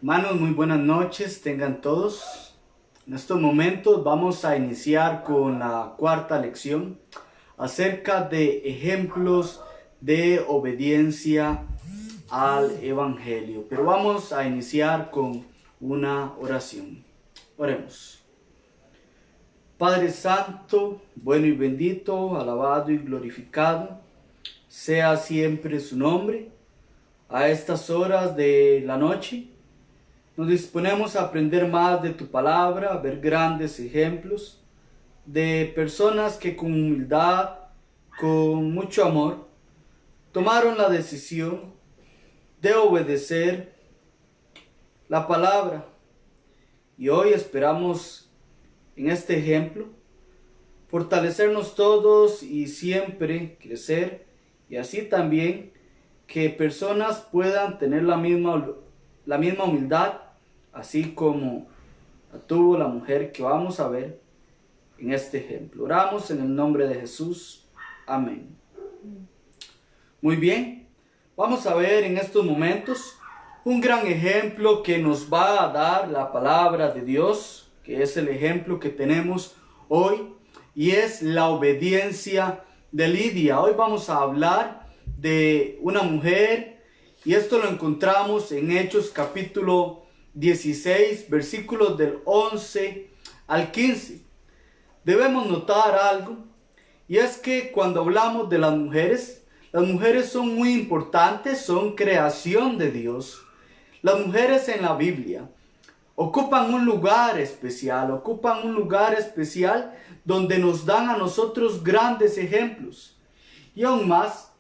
Hermanos, muy buenas noches, tengan todos. En estos momentos vamos a iniciar con la cuarta lección acerca de ejemplos de obediencia al Evangelio. Pero vamos a iniciar con una oración. Oremos. Padre Santo, bueno y bendito, alabado y glorificado, sea siempre su nombre. A estas horas de la noche, nos disponemos a aprender más de tu palabra, a ver grandes ejemplos de personas que con humildad, con mucho amor, tomaron la decisión de obedecer la palabra. Y hoy esperamos en este ejemplo fortalecernos todos y siempre crecer, y así también que personas puedan tener la misma humildad, así como la tuvo la mujer que vamos a ver en este ejemplo. Oramos en el nombre de Jesús. Amén. Muy bien, vamos a ver en estos momentos un gran ejemplo que nos va a dar la palabra de Dios, que es el ejemplo que tenemos hoy, y es la obediencia de Lidia. Hoy vamos a hablar de una mujer, y esto lo encontramos en Hechos capítulo 16, versículos del 11 al 15. Debemos notar algo, y es que cuando hablamos de las mujeres son muy importantes, son creación de Dios. Las mujeres en la Biblia ocupan un lugar especial donde nos dan a nosotros grandes ejemplos. Y aún más,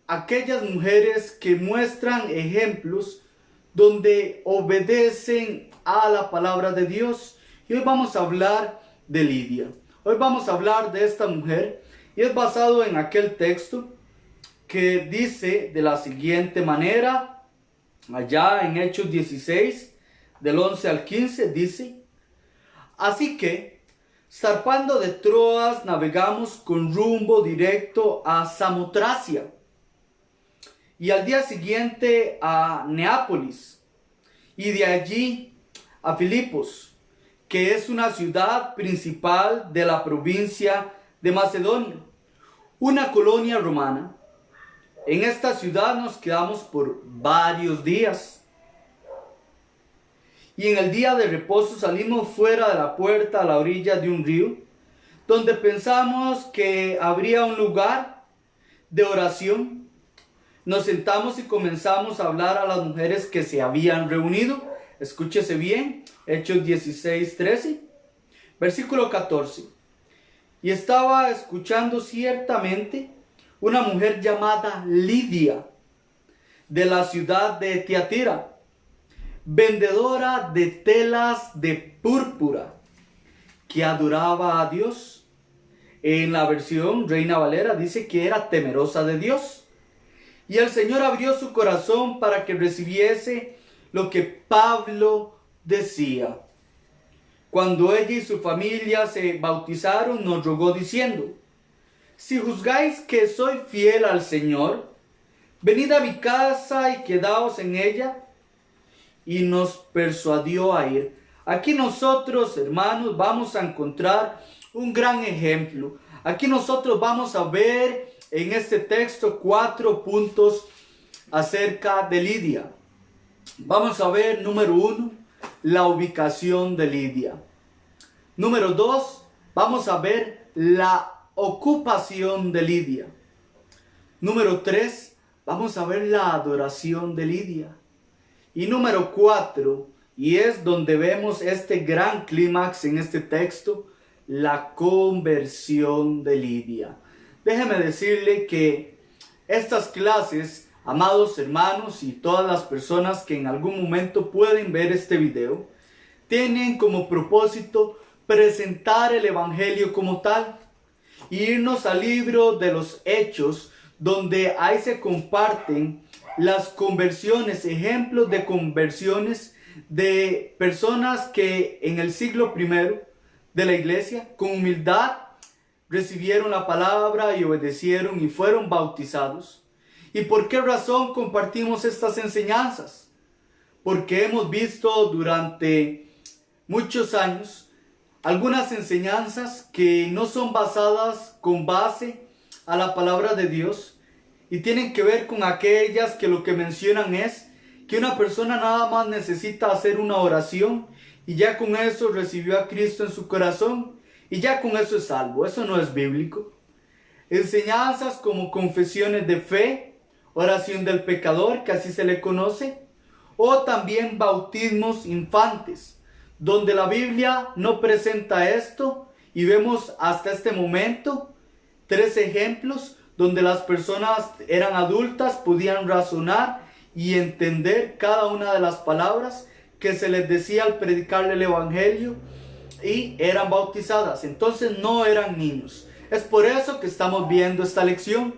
aquellas mujeres que muestran ejemplos donde obedecen a la palabra de Dios. Y hoy vamos a hablar de Lidia. Hoy vamos a hablar de esta mujer, y es basado en aquel texto que dice de la siguiente manera, allá en Hechos 16, del 11 al 15, dice: así que, zarpando de Troas, navegamos con rumbo directo a Samotracia, y al día siguiente a Neápolis, y de allí a Filipos, que es una ciudad principal de la provincia de Macedonia, una colonia romana. En esta ciudad nos quedamos por varios días, y en el día de reposo salimos fuera de la puerta a la orilla de un río, donde pensamos que habría un lugar de oración. Nos sentamos y comenzamos a hablar a las mujeres que se habían reunido. Escúchese bien, Hechos 16, 13, versículo 14. Y estaba escuchando ciertamente una mujer llamada Lidia, de la ciudad de Tiatira, vendedora de telas de púrpura, que adoraba a Dios. En la versión Reina Valera dice que era temerosa de Dios. Y el Señor abrió su corazón para que recibiese lo que Pablo decía. Cuando ella y su familia se bautizaron, nos rogó diciendo: si juzgáis que soy fiel al Señor, venid a mi casa y quedaos en ella. Y nos persuadió a ir. Aquí nosotros, hermanos, vamos a encontrar un gran ejemplo. Aquí nosotros vamos a ver en este texto 4 puntos acerca de Lidia. Vamos a ver, número 1, la ubicación de Lidia. Número 2, vamos a ver la ocupación de Lidia. Número 3, vamos a ver la adoración de Lidia. Y número 4, y es donde vemos este gran clímax en este texto, la conversión de Lidia. Déjeme decirle que estas clases, amados hermanos y todas las personas que en algún momento pueden ver este video, tienen como propósito presentar el Evangelio como tal, y irnos al libro de los Hechos, donde ahí se comparten las conversiones, ejemplos de conversiones de personas que en el siglo I de la iglesia, con humildad, recibieron la palabra y obedecieron y fueron bautizados. ¿Y por qué razón compartimos estas enseñanzas? porque hemos visto durante muchos años algunas enseñanzas que no son basadas con base a la palabra de Dios y tienen que ver con aquellas que lo que mencionan es que una persona nada más necesita hacer una oración y ya con eso recibió a Cristo en su corazón y ya con eso es salvo. Eso no es bíblico. Enseñanzas como confesiones de fe, oración del pecador, que así se le conoce, o también bautismos infantes, donde la Biblia no presenta esto y vemos hasta este momento 3 ejemplos donde las personas eran adultas, podían razonar y entender cada una de las palabras que se les decía al predicarle el evangelio y eran bautizadas. Entonces no eran niños. Es por eso que estamos viendo esta lección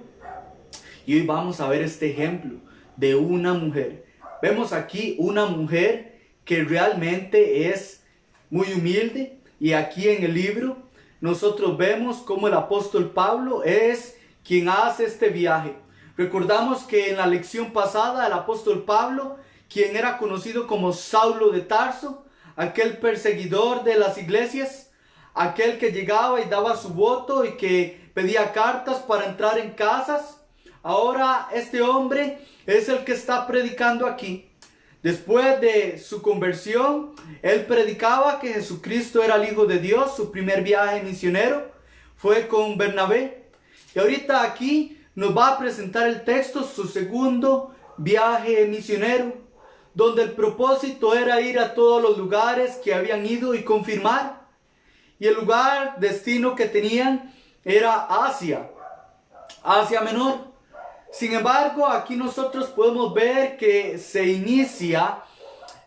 y hoy vamos a ver este ejemplo de una mujer. Vemos aquí una mujer que realmente es muy humilde y aquí en el libro nosotros vemos cómo el apóstol Pablo es quien hace este viaje. Recordamos que en la lección pasada el apóstol Pablo, quien era conocido como Saulo de Tarso, aquel perseguidor de las iglesias, aquel que llegaba y daba su voto y que pedía cartas para entrar en casas, ahora este hombre es el que está predicando aquí. Después de su conversión, él predicaba que Jesucristo era el Hijo de Dios. Su primer viaje misionero fue con Bernabé. Y ahorita aquí nos va a presentar el texto, su segundo viaje misionero, donde el propósito era ir a todos los lugares que habían ido y confirmar. Y el lugar, destino que tenían era Asia Menor. Sin embargo, aquí nosotros podemos ver que se inicia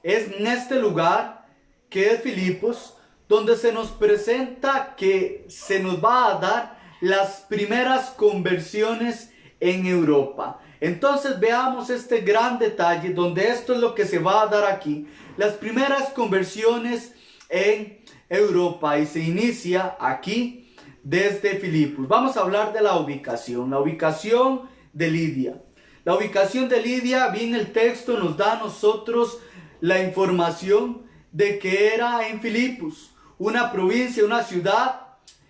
en este lugar, que es Filipos, donde se nos presenta que se nos va a dar las primeras conversiones en Europa. Entonces veamos este gran detalle, donde esto es lo que se va a dar aquí. Las primeras conversiones en Europa y se inicia aquí desde Filipos. Vamos a hablar de la ubicación. La ubicación de Lidia. La ubicación de Lidia, bien el texto nos da a nosotros la información de que era en Filipos, una provincia, una ciudad,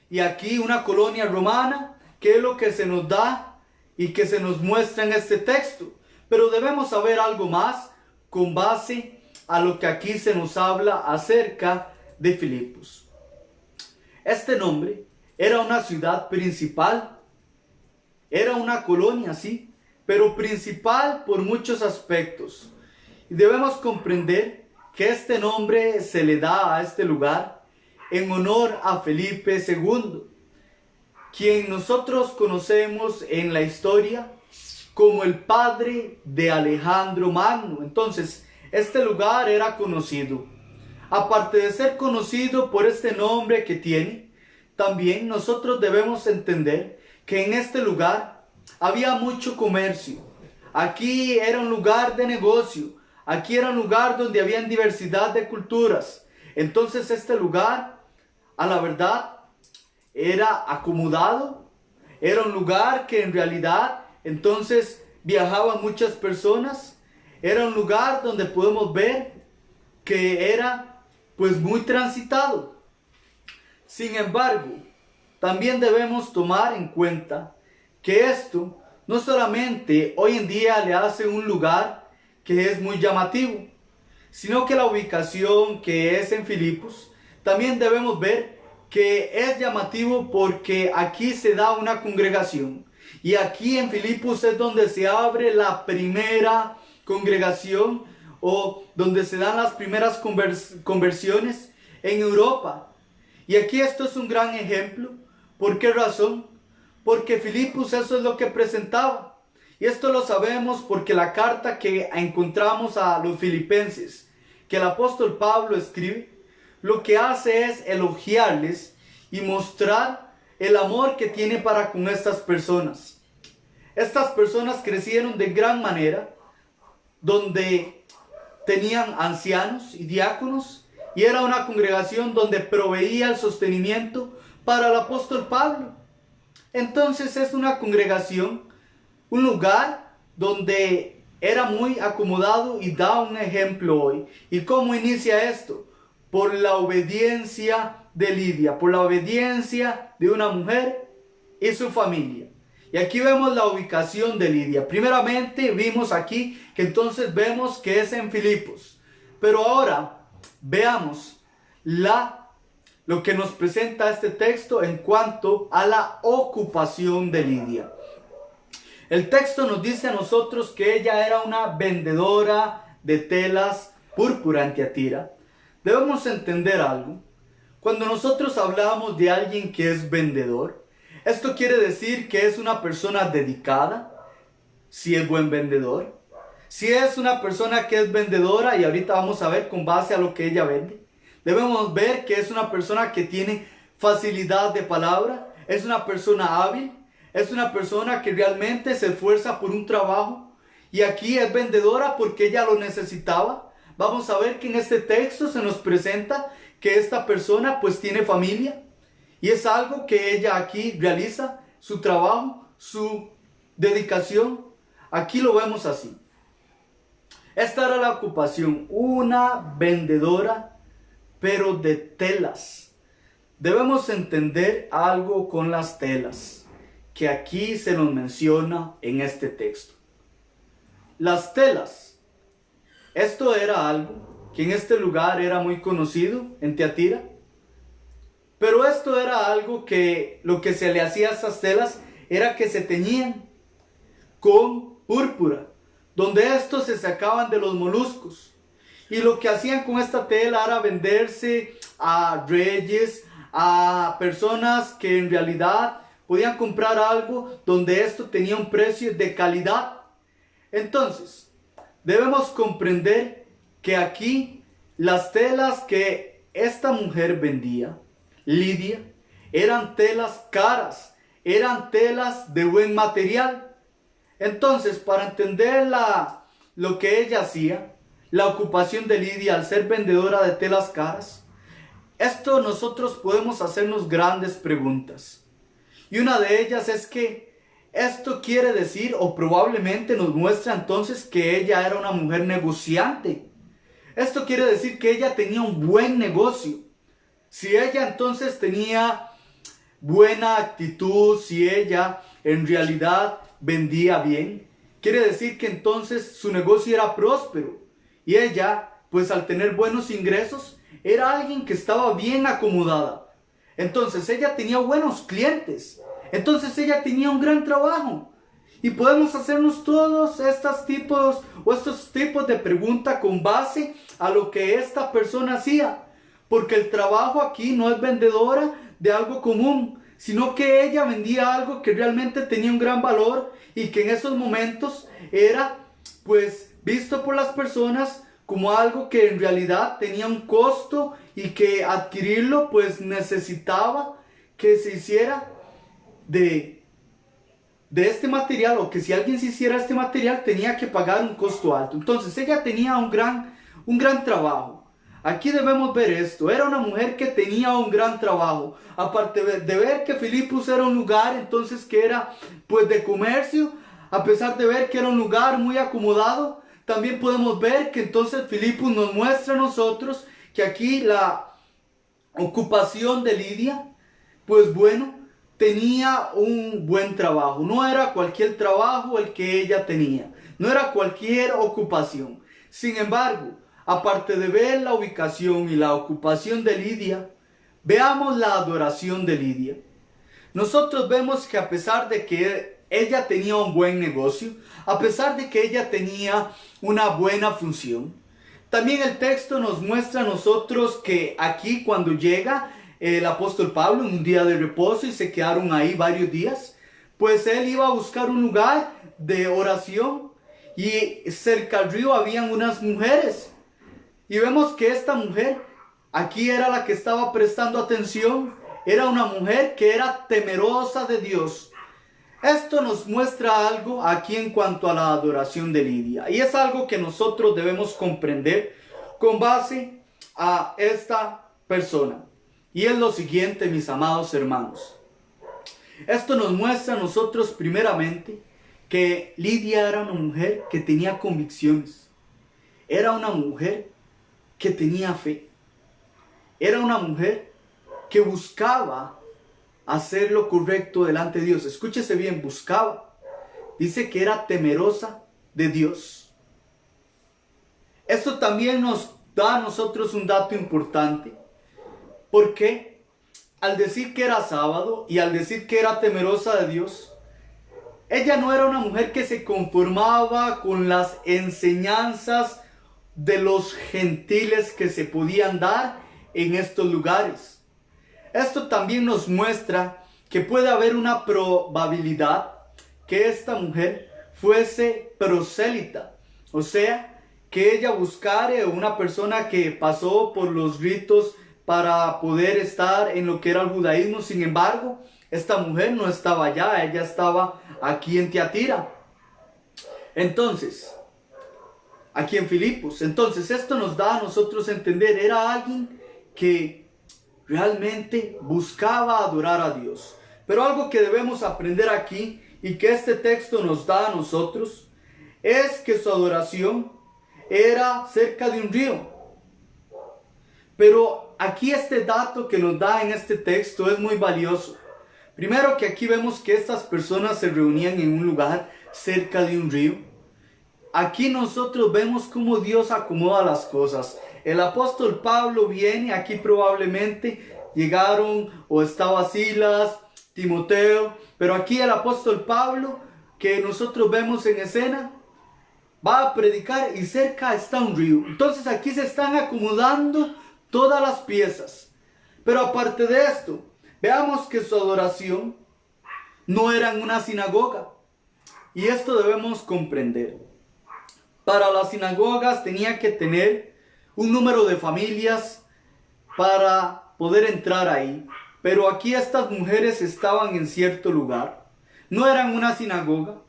y aquí una colonia romana, que es lo que se nos da y que se nos muestra en este texto. Pero debemos saber algo más con base a lo que aquí se nos habla acerca de Filipos. Este nombre era una ciudad principal. Era una colonia, sí, pero principal por muchos aspectos. Y debemos comprender que este nombre se le da a este lugar en honor a Felipe II, quien nosotros conocemos en la historia como el padre de Alejandro Magno. Entonces, este lugar era conocido. Aparte de ser conocido por este nombre que tiene, también nosotros debemos entender que en este lugar había mucho comercio. Aquí era un lugar de negocio. Aquí era un lugar donde había diversidad de culturas. Entonces este lugar, a la verdad, era acomodado. Era un lugar que en realidad entonces viajaban muchas personas. Era un lugar donde podemos ver que era pues muy transitado. Sin embargo, también debemos tomar en cuenta que esto no solamente hoy en día le hace un lugar que es muy llamativo, sino que la ubicación que es en Filipos, también debemos ver que es llamativo porque aquí se da una congregación. Y aquí en Filipos es donde se abre la primera congregación o donde se dan las primeras conversiones en Europa. Y aquí esto es un gran ejemplo. ¿Por qué razón? Porque Filipos eso es lo que presentaba. Y esto lo sabemos porque la carta que encontramos a los filipenses, que el apóstol Pablo escribe, lo que hace es elogiarles y mostrar el amor que tiene para con estas personas. Estas personas crecieron de gran manera, donde tenían ancianos y diáconos, y era una congregación donde proveía el sostenimiento para el apóstol Pablo. Entonces es una congregación, un lugar donde era muy acomodado y da un ejemplo hoy. ¿Y cómo inicia esto? Por la obediencia de Lidia, por la obediencia de una mujer y su familia. Y aquí vemos la ubicación de Lidia. Primeramente vimos aquí que entonces vemos que es en Filipos. Pero ahora veamos lo que nos presenta este texto en cuanto a la ocupación de Lidia. El texto nos dice a nosotros que ella era una vendedora de telas púrpura en Tiatira. Debemos entender algo. Cuando nosotros hablamos de alguien que es vendedor, esto quiere decir que es una persona dedicada, si es buen vendedor. Si es una persona que es vendedora, y ahorita vamos a ver con base a lo que ella vende, debemos ver que es una persona que tiene facilidad de palabra, es una persona hábil, es una persona que realmente se esfuerza por un trabajo. Y aquí es vendedora porque ella lo necesitaba. Vamos a ver que en este texto se nos presenta que esta persona pues tiene familia. Y es algo que ella aquí realiza, su trabajo, su dedicación. Aquí lo vemos así. Esta era la ocupación, una vendedora, pero de telas. Debemos entender algo con las telas, que aquí se nos menciona en este texto. Las telas, esto era algo que en este lugar era muy conocido, en Tiatira. Pero esto era algo que lo que se le hacía a estas telas era que se teñían con púrpura, donde estos se sacaban de los moluscos. Y lo que hacían con esta tela era venderse a reyes, a personas que en realidad podían comprar algo donde esto tenía un precio de calidad. Entonces, debemos comprender que aquí las telas que esta mujer vendía, Lidia, eran telas caras, eran telas de buen material. Entonces, para entender lo que ella hacía, la ocupación de Lidia al ser vendedora de telas caras, esto nosotros podemos hacernos grandes preguntas. Y una de ellas es que esto quiere decir, o probablemente nos muestra entonces que ella era una mujer negociante. Esto quiere decir que ella tenía un buen negocio. Si ella entonces tenía buena actitud, si ella en realidad vendía bien, quiere decir que entonces su negocio era próspero. Y ella, pues al tener buenos ingresos, era alguien que estaba bien acomodada. Entonces ella tenía buenos clientes. Entonces ella tenía un gran trabajo. Y podemos hacernos todos estos tipos de preguntas con base a lo que esta persona hacía. Porque el trabajo aquí no es vendedora de algo común, sino que ella vendía algo que realmente tenía un gran valor y que en esos momentos era pues visto por las personas como algo que en realidad tenía un costo y que adquirirlo pues necesitaba que se hiciera de este material, o que si alguien se hiciera este material tenía que pagar un costo alto. Entonces ella tenía un gran trabajo. Aquí debemos ver esto, era una mujer que tenía un gran trabajo, aparte de ver que Filipos era un lugar entonces que era pues de comercio, a pesar de ver que era un lugar muy acomodado, también podemos ver que entonces Filipos nos muestra a nosotros que aquí la ocupación de Lidia, pues bueno, tenía un buen trabajo, no era cualquier trabajo el que ella tenía, no era cualquier ocupación. Sin embargo, aparte de ver la ubicación y la ocupación de Lidia, veamos la adoración de Lidia. Nosotros vemos que a pesar de que ella tenía un buen negocio, a pesar de que ella tenía una buena función, también el texto nos muestra a nosotros que aquí cuando llega el apóstol Pablo en un día de reposo y se quedaron ahí varios días, pues él iba a buscar un lugar de oración y cerca al río habían unas mujeres. Y vemos que esta mujer aquí era la que estaba prestando atención. Era una mujer que era temerosa de Dios. Esto nos muestra algo aquí en cuanto a la adoración de Lidia. Y es algo que nosotros debemos comprender con base a esta persona. Y es lo siguiente, mis amados hermanos. Esto nos muestra a nosotros primeramente que Lidia era una mujer que tenía convicciones, era una mujer que tenía fe, era una mujer que buscaba hacer lo correcto delante de Dios. Escúchese bien, buscaba. Dice que era temerosa de Dios. Esto también nos da a nosotros un dato importante, porque al decir que era sábado y al decir que era temerosa de Dios, ella no era una mujer que se conformaba con las enseñanzas de los gentiles que se podían dar en estos lugares. Esto también nos muestra que puede haber una probabilidad que esta mujer fuese prosélita, o sea, que ella buscare una persona que pasó por los ritos para poder estar en lo que era el judaísmo. Sin embargo, esta mujer no estaba allá, ella estaba aquí en Tiatira. Entonces, aquí en Filipos. Entonces, esto nos da a nosotros entender, era alguien que realmente buscaba adorar a Dios. Pero algo que debemos aprender aquí y que este texto nos da a nosotros es que su adoración era cerca de un río. Pero aquí este dato que nos da en este texto es muy valioso. Primero, que aquí vemos que estas personas se reunían en un lugar cerca de un río. Aquí nosotros vemos cómo Dios acomoda las cosas. El apóstol Pablo viene, aquí probablemente llegaron o estaba Silas, Timoteo, pero aquí el apóstol Pablo, que nosotros vemos en escena, va a predicar y cerca está un río. Entonces aquí se están acomodando todas las piezas. Pero aparte de esto, veamos que su adoración no era en una sinagoga. Y esto debemos comprender. Para las sinagogas tenía que tener un número de familias para poder entrar ahí. Pero aquí estas mujeres estaban en cierto lugar. No eran una sinagoga.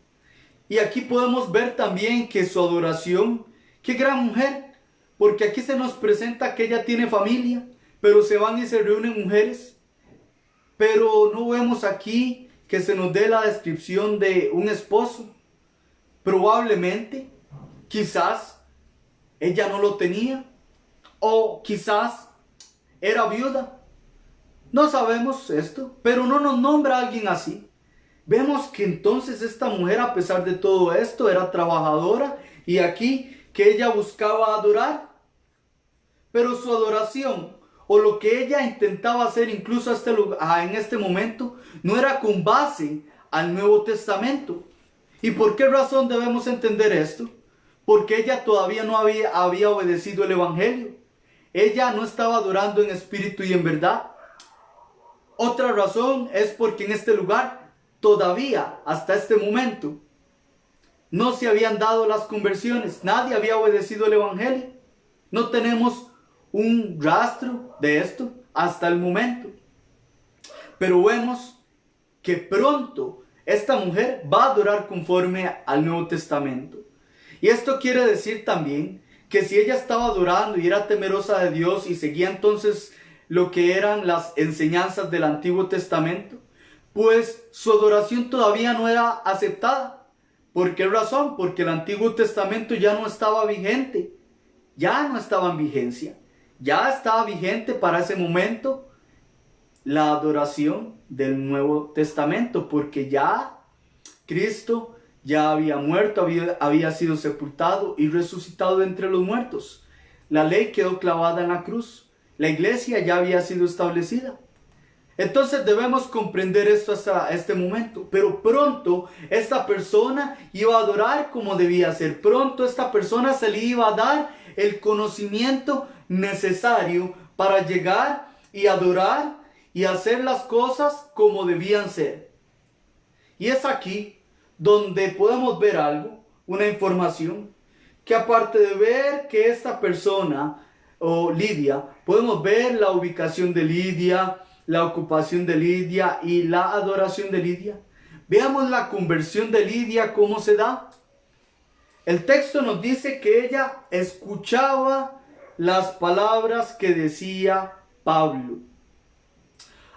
Y aquí podemos ver también que su adoración, qué gran mujer, porque aquí se nos presenta que ella tiene familia, pero se van y se reúnen mujeres. Pero no vemos aquí que se nos dé la descripción de un esposo. Probablemente, quizás, ella no lo tenía, o quizás era viuda. No sabemos esto, pero no nos nombra a alguien así. Vemos que entonces esta mujer, a pesar de todo esto, era trabajadora y aquí que ella buscaba adorar. Pero su adoración o lo que ella intentaba hacer incluso en este momento no era con base al Nuevo Testamento. ¿Y por qué razón debemos entender esto? Porque ella todavía no había obedecido el Evangelio. Ella no estaba adorando en espíritu y en verdad. Otra razón es porque en este lugar todavía, hasta este momento, no se habían dado las conversiones. Nadie había obedecido el Evangelio. No tenemos un rastro de esto hasta el momento. Pero vemos que pronto esta mujer va a adorar conforme al Nuevo Testamento. Y esto quiere decir también que si ella estaba adorando y era temerosa de Dios y seguía entonces lo que eran las enseñanzas del Antiguo Testamento, pues su adoración todavía no era aceptada. ¿Por qué razón? Porque el Antiguo Testamento ya no estaba vigente, ya no estaba en vigencia, ya estaba vigente para ese momento la adoración del Nuevo Testamento, porque ya Cristo ya había muerto, había sido sepultado y resucitado de entre los muertos. La ley quedó clavada en la cruz, la iglesia ya había sido establecida. Entonces debemos comprender esto hasta este momento. Pero pronto esta persona iba a adorar como debía ser. Pronto esta persona se le iba a dar el conocimiento necesario para llegar y adorar y hacer las cosas como debían ser. Y es aquí donde podemos ver algo, una información, que aparte de ver que esta persona o Lidia, podemos ver la ubicación de Lidia, la ocupación de Lidia y la adoración de Lidia. Veamos la conversión de Lidia, cómo se da. El texto nos dice que ella escuchaba las palabras que decía Pablo.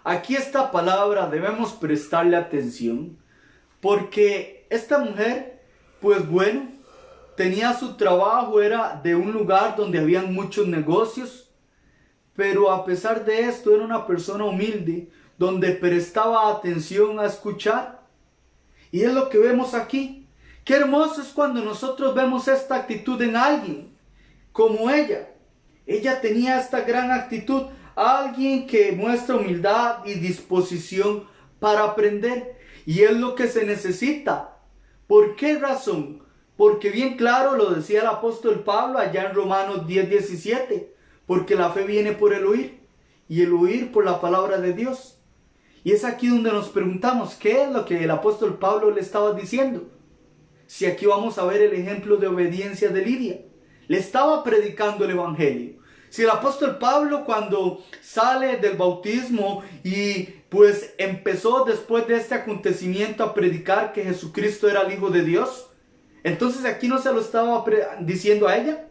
Aquí esta palabra debemos prestarle atención porque esta mujer, pues bueno, tenía su trabajo, era de un lugar donde habían muchos negocios, pero a pesar de esto era una persona humilde, donde prestaba atención a escuchar. Y es lo que vemos aquí. Qué hermoso es cuando nosotros vemos esta actitud en alguien, como ella. Ella tenía esta gran actitud, alguien que muestra humildad y disposición para aprender. Y es lo que se necesita. ¿Por qué razón? Porque bien claro lo decía el apóstol Pablo allá en Romanos 10:17. Porque la fe viene por el oír, y el oír por la palabra de Dios. Y es aquí donde nos preguntamos, ¿qué es lo que el apóstol Pablo le estaba diciendo? Si aquí vamos a ver el ejemplo de obediencia de Lidia. Le estaba predicando el evangelio. Si el apóstol Pablo, cuando sale del bautismo y pues empezó después de este acontecimiento a predicar que Jesucristo era el Hijo de Dios, entonces aquí no se lo estaba diciendo a ella.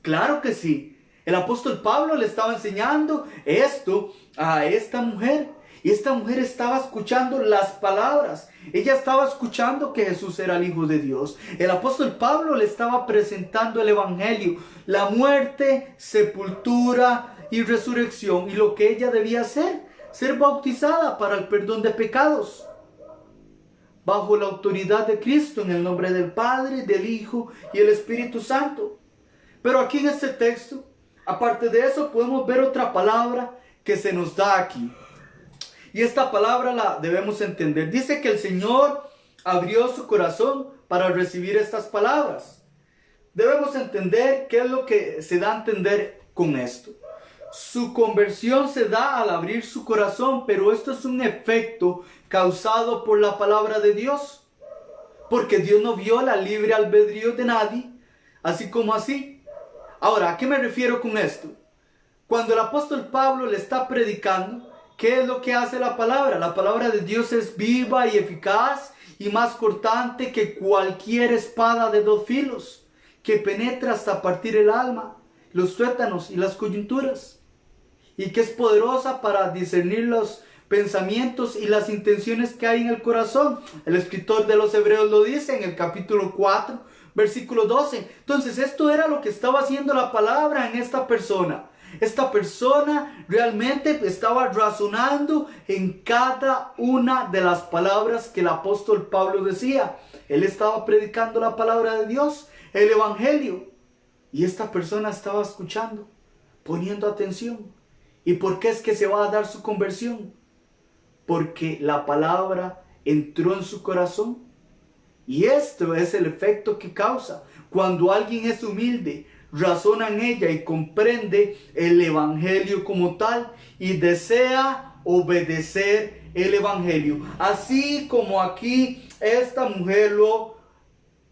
Claro que sí. El apóstol Pablo le estaba enseñando esto a esta mujer. Y esta mujer estaba escuchando las palabras. Ella estaba escuchando que Jesús era el Hijo de Dios. El apóstol Pablo le estaba presentando el evangelio, la muerte, sepultura y resurrección. Y lo que ella debía hacer, ser bautizada para el perdón de pecados. Bajo la autoridad de Cristo, en el nombre del Padre, del Hijo y el Espíritu Santo. Pero aquí en este texto, aparte de eso, podemos ver otra palabra que se nos da aquí. Y esta palabra la debemos entender. Dice que el Señor abrió su corazón para recibir estas palabras. Debemos entender qué es lo que se da a entender con esto. Su conversión se da al abrir su corazón, pero esto es un efecto causado por la palabra de Dios. Porque Dios no viola el libre albedrío de nadie, así como así. Ahora, ¿a qué me refiero con esto? Cuando el apóstol Pablo le está predicando, ¿qué es lo que hace la palabra? La palabra de Dios es viva y eficaz y más cortante que cualquier espada de dos filos, que penetra hasta partir el alma, los tuétanos y las coyunturas, y que es poderosa para discernir los pensamientos y las intenciones que hay en el corazón. El escritor de los Hebreos lo dice en el capítulo 4, versículo 12. Entonces esto era lo que estaba haciendo la palabra en esta persona. Esta persona realmente estaba razonando en cada una de las palabras que el apóstol Pablo decía. Él estaba predicando la palabra de Dios, el evangelio. Y esta persona estaba escuchando, poniendo atención. ¿Y por qué es que se va a dar su conversión? Porque la palabra entró en su corazón. Y esto es el efecto que causa cuando alguien es humilde, razona en ella y comprende el evangelio como tal y desea obedecer el evangelio. Así como aquí esta mujer lo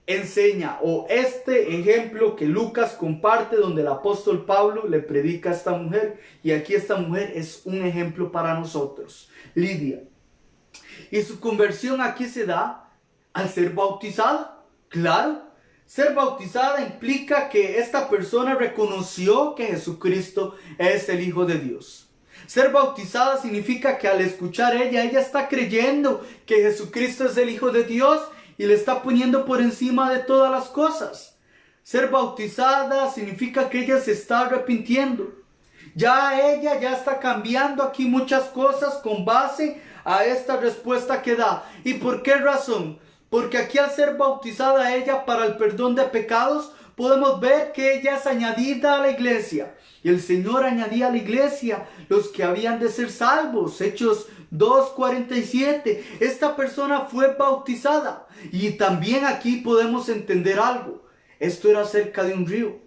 enseña, o este ejemplo que Lucas comparte donde el apóstol Pablo le predica a esta mujer, y aquí esta mujer es un ejemplo para nosotros, Lidia. Y su conversión aquí se da al ser bautizada. Claro, ser bautizada implica que esta persona reconoció que Jesucristo es el Hijo de Dios. Ser bautizada significa que al escuchar ella está creyendo que Jesucristo es el Hijo de Dios y le está poniendo por encima de todas las cosas. Ser bautizada significa que ella se está arrepintiendo. Ella está cambiando aquí muchas cosas con base a esta respuesta que da. ¿Y por qué razón? Porque aquí al ser bautizada ella para el perdón de pecados, podemos ver que ella es añadida a la iglesia. Y el Señor añadía a la iglesia los que habían de ser salvos. Hechos 2:47. Esta persona fue bautizada. Y también aquí podemos entender algo. Esto era cerca de un río.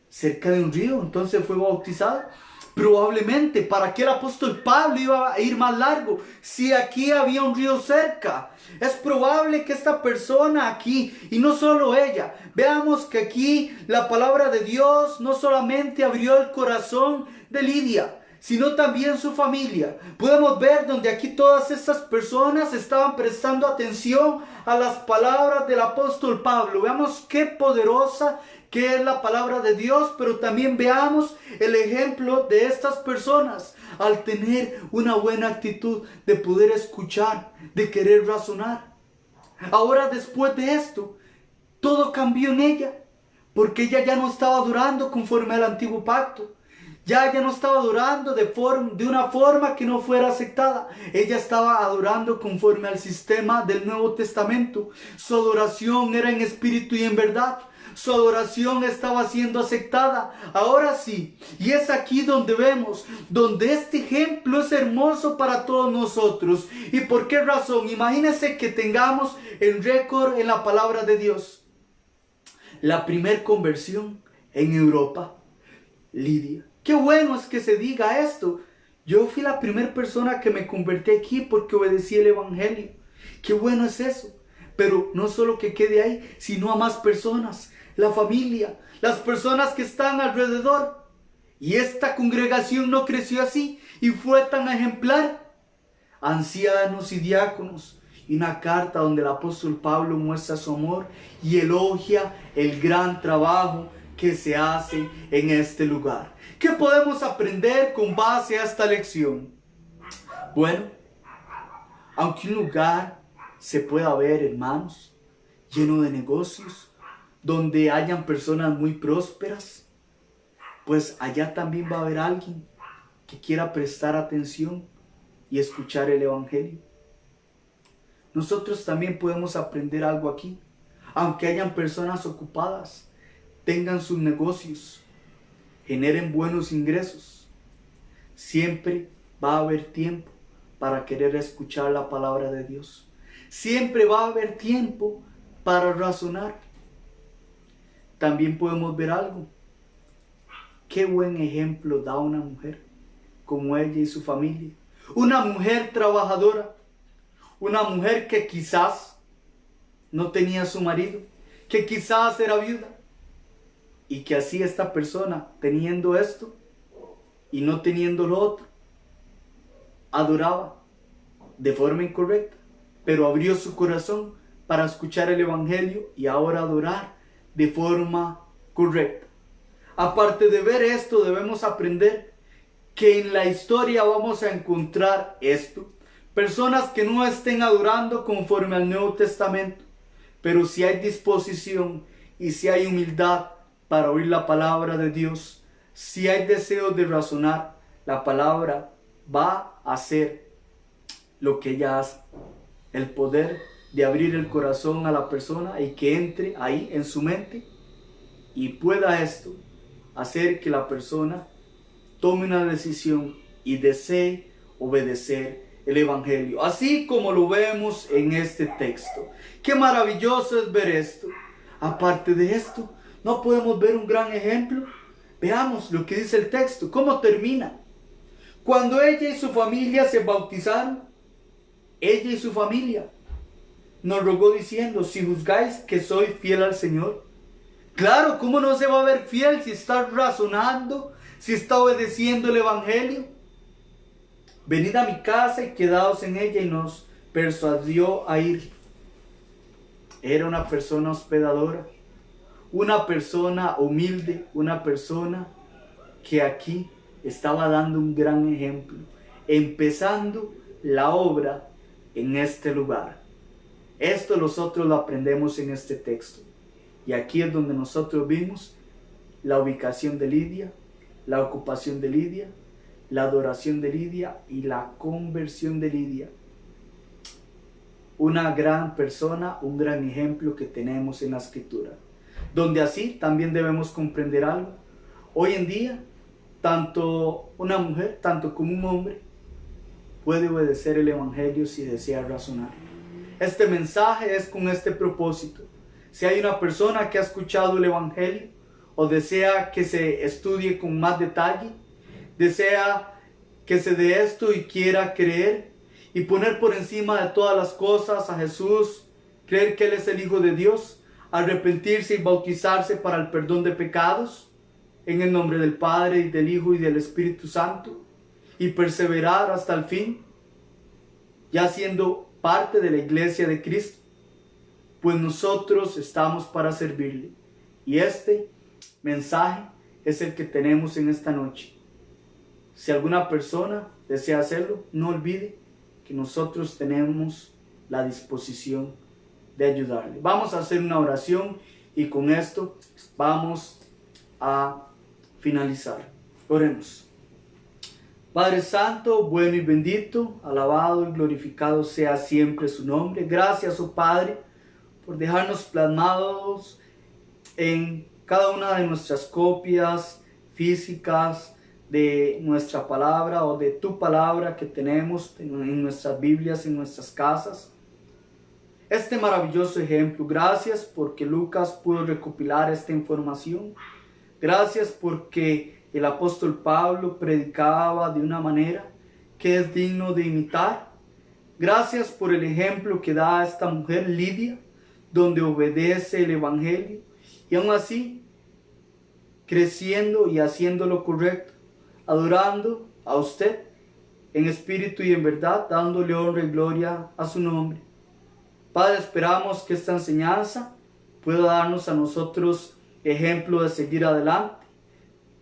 Cerca de un río, entonces fue bautizada. Probablemente, ¿para qué el apóstol Pablo iba a ir más largo si aquí había un río cerca? Es probable que esta persona aquí, y no solo ella, veamos que aquí la palabra de Dios no solamente abrió el corazón de Lidia, sino también su familia. Podemos ver donde aquí todas estas personas estaban prestando atención a las palabras del apóstol Pablo. Veamos qué poderosa que es la palabra de Dios, pero también veamos el ejemplo de estas personas al tener una buena actitud de poder escuchar, de querer razonar. Ahora, después de esto, todo cambió en ella, porque ella ya no estaba adorando conforme al antiguo pacto. Ya ella no estaba adorando de una forma que no fuera aceptada. Ella estaba adorando conforme al sistema del Nuevo Testamento. Su adoración era en espíritu y en verdad. Su adoración estaba siendo aceptada. Ahora sí, y es aquí donde vemos, donde este ejemplo es hermoso para todos nosotros. ¿Y por qué razón? Imagínense que tengamos el récord en la palabra de Dios. La primer conversión en Europa, Lidia. Qué bueno es que se diga esto. Yo fui la primera persona que me convertí aquí porque obedecí el evangelio. Qué bueno es eso. Pero no solo que quede ahí, sino a más personas, la familia, las personas que están alrededor. Y esta congregación no creció así y fue tan ejemplar. Ancianos y diáconos, y una carta donde el apóstol Pablo muestra su amor y elogia el gran trabajo que se hace en este lugar. ¿Qué podemos aprender con base a esta lección? Bueno, aunque un lugar se pueda ver, hermanos, lleno de negocios, donde hayan personas muy prósperas, pues allá también va a haber alguien que quiera prestar atención y escuchar el evangelio. Nosotros también podemos aprender algo aquí. Aunque hayan personas ocupadas, tengan sus negocios, generen buenos ingresos, siempre va a haber tiempo para querer escuchar la palabra de Dios. Siempre va a haber tiempo para razonar. También podemos ver algo. Qué buen ejemplo da una mujer como ella y su familia. Una mujer trabajadora. Una mujer que quizás no tenía su marido, que quizás era viuda. Y que así esta persona, teniendo esto y no teniendo lo otro, adoraba de forma incorrecta, pero abrió su corazón para escuchar el evangelio y ahora adorar de forma correcta. Aparte de ver esto, debemos aprender que en la historia vamos a encontrar esto. Personas que no estén adorando conforme al Nuevo Testamento, pero si hay disposición y si hay humildad para oír la palabra de Dios, si hay deseo de razonar, la palabra va a hacer lo que ella hace. El poder de abrir el corazón a la persona y que entre ahí en su mente y pueda esto hacer que la persona tome una decisión y desee obedecer el evangelio, así como lo vemos en este texto. Qué maravilloso es ver esto. Aparte de esto, ¿no podemos ver un gran ejemplo? Veamos lo que dice el texto, cómo termina. Cuando ella y su familia se bautizaron, ella y su familia nos rogó diciendo: si juzgáis que soy fiel al Señor. Claro, ¿cómo no se va a ver fiel si está razonando, si está obedeciendo el evangelio? Venid a mi casa y quedaos en ella, y nos persuadió a ir. Era una persona hospedadora, una persona humilde, una persona que aquí estaba dando un gran ejemplo, empezando la obra en este lugar. Esto nosotros lo aprendemos en este texto. Y aquí es donde nosotros vimos la ubicación de Lidia, la ocupación de Lidia, la adoración de Lidia y la conversión de Lidia. Una gran persona, un gran ejemplo que tenemos en la Escritura. Donde así también debemos comprender algo. Hoy en día, tanto una mujer, tanto como un hombre, puede obedecer el evangelio si desea razonar. Este mensaje es con este propósito. Si hay una persona que ha escuchado el evangelio o desea que se estudie con más detalle, desea que se dé esto y quiera creer y poner por encima de todas las cosas a Jesús, creer que Él es el Hijo de Dios, arrepentirse y bautizarse para el perdón de pecados, en el nombre del Padre y del Hijo y del Espíritu Santo, y perseverar hasta el fin, ya siendo parte de la iglesia de Cristo, pues nosotros estamos para servirle. Y este mensaje es el que tenemos en esta noche. Si alguna persona desea hacerlo, no olvide que nosotros tenemos la disposición de ayudarle. Vamos a hacer una oración y con esto vamos a finalizar. Oremos. Padre Santo, bueno y bendito, alabado y glorificado sea siempre su nombre. Gracias, oh Padre, por dejarnos plasmados en cada una de nuestras copias físicas de nuestra palabra o de tu palabra que tenemos en nuestras Biblias, en nuestras casas. Este maravilloso ejemplo, gracias porque Lucas pudo recopilar esta información. Gracias porque el apóstol Pablo predicaba de una manera que es digno de imitar. Gracias por el ejemplo que da esta mujer Lidia, donde obedece el evangelio y aún así creciendo y haciendo lo correcto, adorando a usted en espíritu y en verdad, dándole honra y gloria a su nombre. Padre, esperamos que esta enseñanza pueda darnos a nosotros ejemplo de seguir adelante,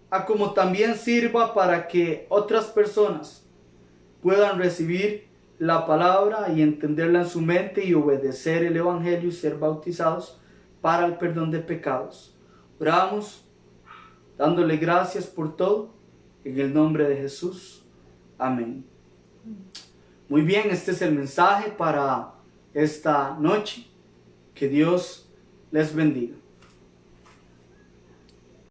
a como también sirva para que otras personas puedan recibir la palabra y entenderla en su mente y obedecer el evangelio y ser bautizados para el perdón de pecados. Oramos dándole gracias por todo en el nombre de Jesús. Amén. Muy bien, este es el mensaje para esta noche. Que Dios les bendiga.